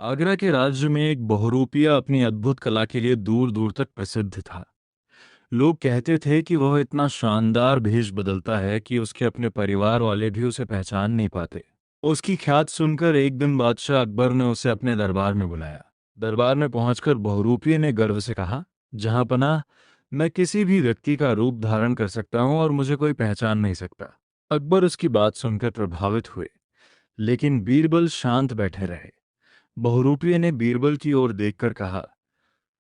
आगरा के राज्य में एक बहुरूपिया अपनी अद्भुत कला के लिए दूर दूर तक प्रसिद्ध था। लोग कहते थे कि वह इतना शानदार भेष बदलता है कि उसके अपने परिवार वाले भी उसे पहचान नहीं पाते। उसकी ख्यात सुनकर एक दिन बादशाह अकबर ने उसे अपने दरबार में बुलाया। दरबार में पहुंचकर बहुरूपिये ने गर्व से कहा, जहां पनाह, मैं किसी भी व्यक्ति का रूप धारण कर सकता हूं और मुझे कोई पहचान नहीं सकता। अकबर उसकी बात सुनकर प्रभावित हुए, लेकिन बीरबल शांत बैठे रहे। बहुरूपिये ने बीरबल की ओर देखकर कहा,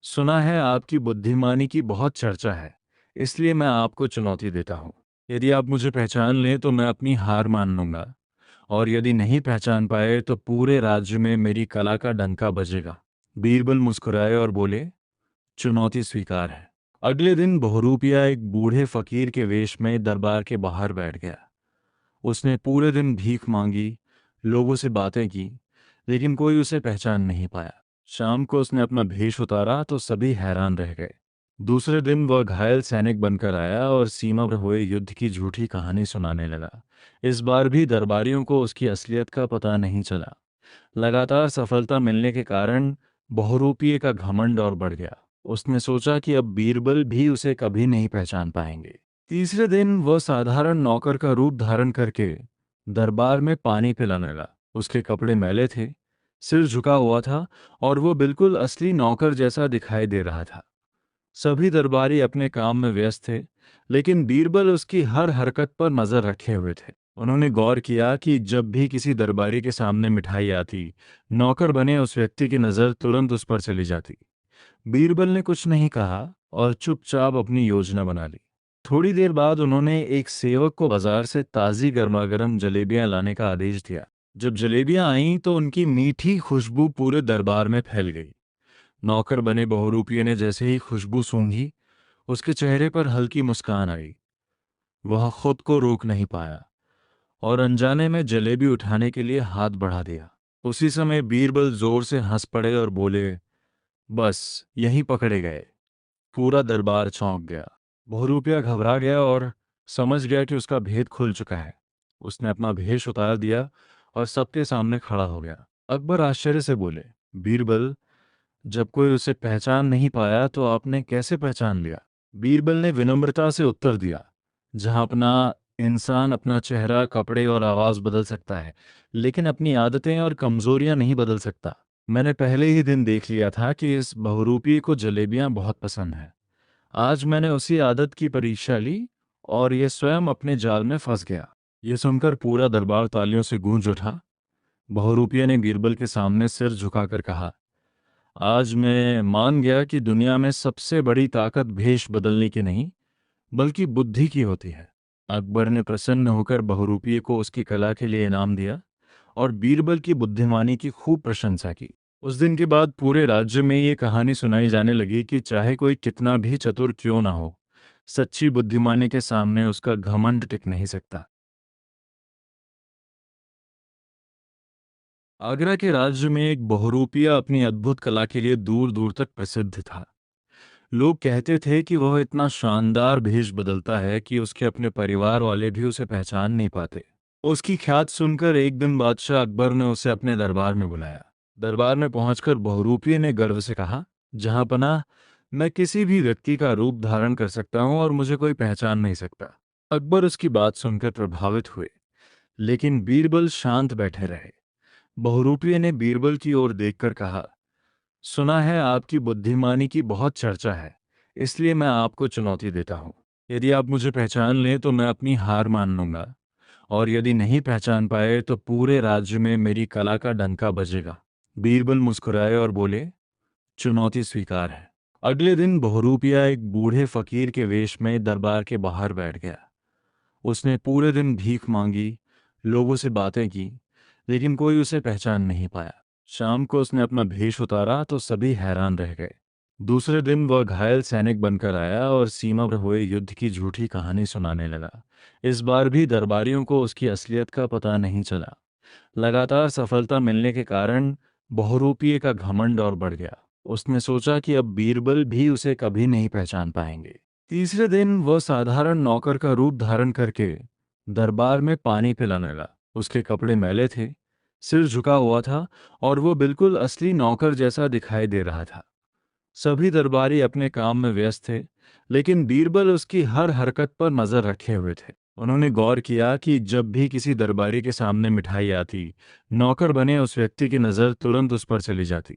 सुना है आपकी बुद्धिमानी की बहुत चर्चा है, इसलिए मैं आपको चुनौती देता हूँ। यदि आप मुझे पहचान लें तो मैं अपनी हार मान लूंगा, और यदि नहीं पहचान पाए तो पूरे राज्य में मेरी कला का डंका बजेगा। बीरबल मुस्कुराए और बोले, चुनौती स्वीकार है। अगले दिन बहुरूपिया एक बूढ़े फकीर के वेश में दरबार के बाहर बैठ गया। उसने पूरे दिन भीख मांगी, लोगों से बातें की, लेकिन कोई उसे पहचान नहीं पाया। शाम को उसने अपना भेष उतारा तो सभी हैरान रह गए। दूसरे दिन वह घायल सैनिक बनकर आया और सीमा पर हुए युद्ध की झूठी कहानी सुनाने लगा। इस बार भी दरबारियों को उसकी असलियत का पता नहीं चला। लगातार सफलता मिलने के कारण बहुरूपिये का घमंड और बढ़ गया। उसने सोचा कि अब बीरबल भी उसे कभी नहीं पहचान पाएंगे। तीसरे दिन वह साधारण नौकर का रूप धारण करके दरबार में पानी पिलाने लगा। उसके कपड़े मैले थे, सिर झुका हुआ था, और वो बिल्कुल असली नौकर जैसा दिखाई दे रहा था। सभी दरबारी अपने काम में व्यस्त थे, लेकिन बीरबल उसकी हर हरकत पर नजर रखे हुए थे। उन्होंने गौर किया कि जब भी किसी दरबारी के सामने मिठाई आती, नौकर बने उस व्यक्ति की नजर तुरंत उस पर चली जाती। बीरबल ने कुछ नहीं कहा और चुपचाप अपनी योजना बना ली। थोड़ी देर बाद उन्होंने एक सेवक को बाजार से ताज़ी गर्मागर्म जलेबियां लाने का आदेश दिया। जब जलेबियां आईं तो उनकी मीठी खुशबू पूरे दरबार में फैल गई। नौकर बने बहुरूपिये ने जैसे ही खुशबू सूंघी, उसके चेहरे पर हल्की मुस्कान आई। वह खुद को रोक नहीं पाया और अनजाने में जलेबी उठाने के लिए हाथ बढ़ा दिया। उसी समय बीरबल जोर से हंस पड़े और बोले, बस यहीं पकड़े गए। पूरा दरबार चौंक गया। बहुरूपिया घबरा गया और समझ गया कि उसका भेद खुल चुका है। उसने अपना भेष उतार दिया और सबके सामने खड़ा हो गया। अकबर आश्चर्य से बोले, बीरबल, जब कोई उसे पहचान नहीं पाया तो आपने कैसे पहचान लिया? बीरबल ने विनम्रता से उत्तर दिया, जहां अपना इंसान अपना चेहरा, कपड़े और आवाज बदल सकता है, लेकिन अपनी आदतें और कमजोरियां नहीं बदल सकता। मैंने पहले ही दिन देख लिया था कि इस बहुरूपी को जलेबियां बहुत पसंद है। आज मैंने उसी आदत की परीक्षा ली और यह स्वयं अपने जाल में फंस गया। यह सुनकर पूरा दरबार तालियों से गूंज उठा। बहुरूपिया ने बीरबल के सामने सिर झुकाकर कहा, आज मैं मान गया कि दुनिया में सबसे बड़ी ताकत भेष बदलने की नहीं, बल्कि बुद्धि की होती है। अकबर ने प्रसन्न होकर बहुरूपिये को उसकी कला के लिए इनाम दिया और बीरबल की बुद्धिमानी की खूब प्रशंसा की। उस दिन के बाद पूरे राज्य में ये कहानी सुनाई जाने लगी कि चाहे कोई कितना भी चतुर क्यों ना हो, सच्ची बुद्धिमानी के सामने उसका घमंड टिक नहीं सकता। आगरा के राज्य में एक बहुरूपिया अपनी अद्भुत कला के लिए दूर दूर तक प्रसिद्ध था। लोग कहते थे कि वह इतना शानदार भेष बदलता है कि उसके अपने परिवार वाले भी उसे पहचान नहीं पाते। उसकी ख्यात सुनकर एक दिन बादशाह अकबर ने उसे अपने दरबार में बुलाया। दरबार में पहुंचकर बहुरूपिये ने गर्व से कहा, जहां पनाह, मैं किसी भी व्यक्ति का रूप धारण कर सकता हूं और मुझे कोई पहचान नहीं सकता। अकबर उसकी बात सुनकर प्रभावित हुए, लेकिन बीरबल शांत बैठे रहे। बहुरूपिये ने बीरबल की ओर देखकर कहा, सुना है आपकी बुद्धिमानी की बहुत चर्चा है, इसलिए मैं आपको चुनौती देता हूँ। यदि आप मुझे पहचान लें तो मैं अपनी हार मान लूंगा, और यदि नहीं पहचान पाए तो पूरे राज्य में मेरी कला का डंका बजेगा। बीरबल मुस्कुराए और बोले, चुनौती स्वीकार है। अगले दिन बहुरूपिया एक बूढ़े फकीर के वेश में दरबार के बाहर बैठ गया। उसने पूरे दिन भीख मांगी, लोगों से बातें की, लेकिन कोई उसे पहचान नहीं पाया। शाम को उसने अपना भेष उतारा तो सभी हैरान रह गए। दूसरे दिन वह घायल सैनिक बनकर आया और सीमा पर हुए युद्ध की झूठी कहानी सुनाने लगा। इस बार भी दरबारियों को उसकी असलियत का पता नहीं चला। लगातार सफलता मिलने के कारण बहुरूपिये का घमंड और बढ़ गया। उसने सोचा कि अब बीरबल भी उसे कभी नहीं पहचान पाएंगे। तीसरे दिन वह साधारण नौकर का रूप धारण करके दरबार में पानी पिलाने लगा। उसके कपड़े मैले थे, सिर झुका हुआ था और वो बिल्कुल असली नौकर जैसा दिखाई दे रहा था। सभी दरबारी अपने काम में व्यस्त थे, लेकिन बीरबल उसकी हर हरकत पर नजर रखे हुए थे। उन्होंने गौर किया कि जब भी किसी दरबारी के सामने मिठाई आती, नौकर बने उस व्यक्ति की नज़र तुरंत उस पर चली जाती।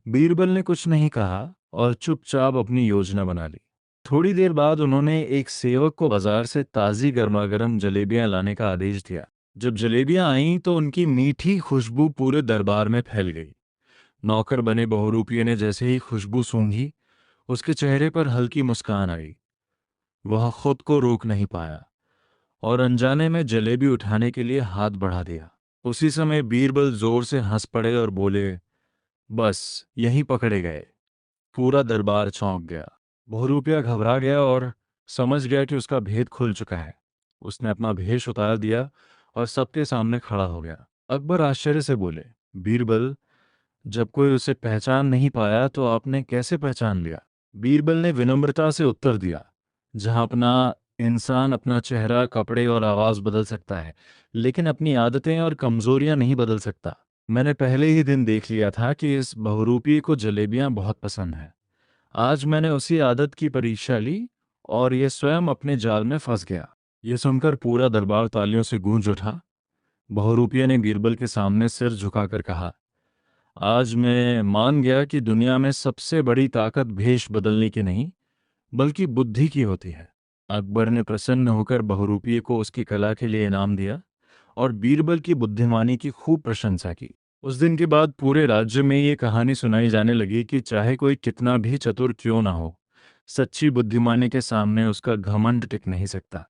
बीरबल ने कुछ नहीं कहा और चुपचाप अपनी योजना बना ली। थोड़ी देर बाद उन्होंने एक सेवक को बाजार से ताज़ी गर्मागर्म जलेबियां लाने का आदेश दिया। जब जलेबियां आईं तो उनकी मीठी खुशबू पूरे दरबार में फैल गई। नौकर बने बहुरूपिये ने जैसे ही खुशबू सूंघी, उसके चेहरे पर हल्की मुस्कान आई। वह खुद को रोक नहीं पाया और अनजाने में जलेबी उठाने के लिए हाथ बढ़ा दिया। उसी समय बीरबल जोर से हंस पड़े और बोले, बस यहीं पकड़े गए। पूरा दरबार चौंक गया। बहुरूपिया घबरा गया और समझ गया कि उसका भेद खुल चुका है। उसने अपना भेष उतार दिया और सबके सामने खड़ा हो गया। अकबर आश्चर्य से बोले, बीरबल, जब कोई उसे पहचान नहीं पाया तो आपने कैसे पहचान लिया? बीरबल ने विनम्रता से उत्तर दिया, जहां अपना इंसान अपना चेहरा, कपड़े और आवाज बदल सकता है, लेकिन अपनी आदतें और कमजोरियां नहीं बदल सकता। मैंने पहले ही दिन देख लिया था कि इस बहुरूपी को जलेबियां बहुत पसंद है। आज मैंने उसी आदत की परीक्षा ली और यह स्वयं अपने जाल में फंस गया। यह सुनकर पूरा दरबार तालियों से गूंज उठा। बहुरूपिया ने बीरबल के सामने सिर झुकाकर कहा, आज मैं मान गया कि दुनिया में सबसे बड़ी ताकत भेष बदलने की नहीं, बल्कि बुद्धि की होती है। अकबर ने प्रसन्न होकर बहुरूपिये को उसकी कला के लिए इनाम दिया और बीरबल की बुद्धिमानी की खूब प्रशंसा की। उस दिन के बाद पूरे राज्य में ये कहानी सुनाई जाने लगी कि चाहे कोई कितना भी चतुर क्यों ना हो, सच्ची बुद्धिमानी के सामने उसका घमंड टिक नहीं सकता।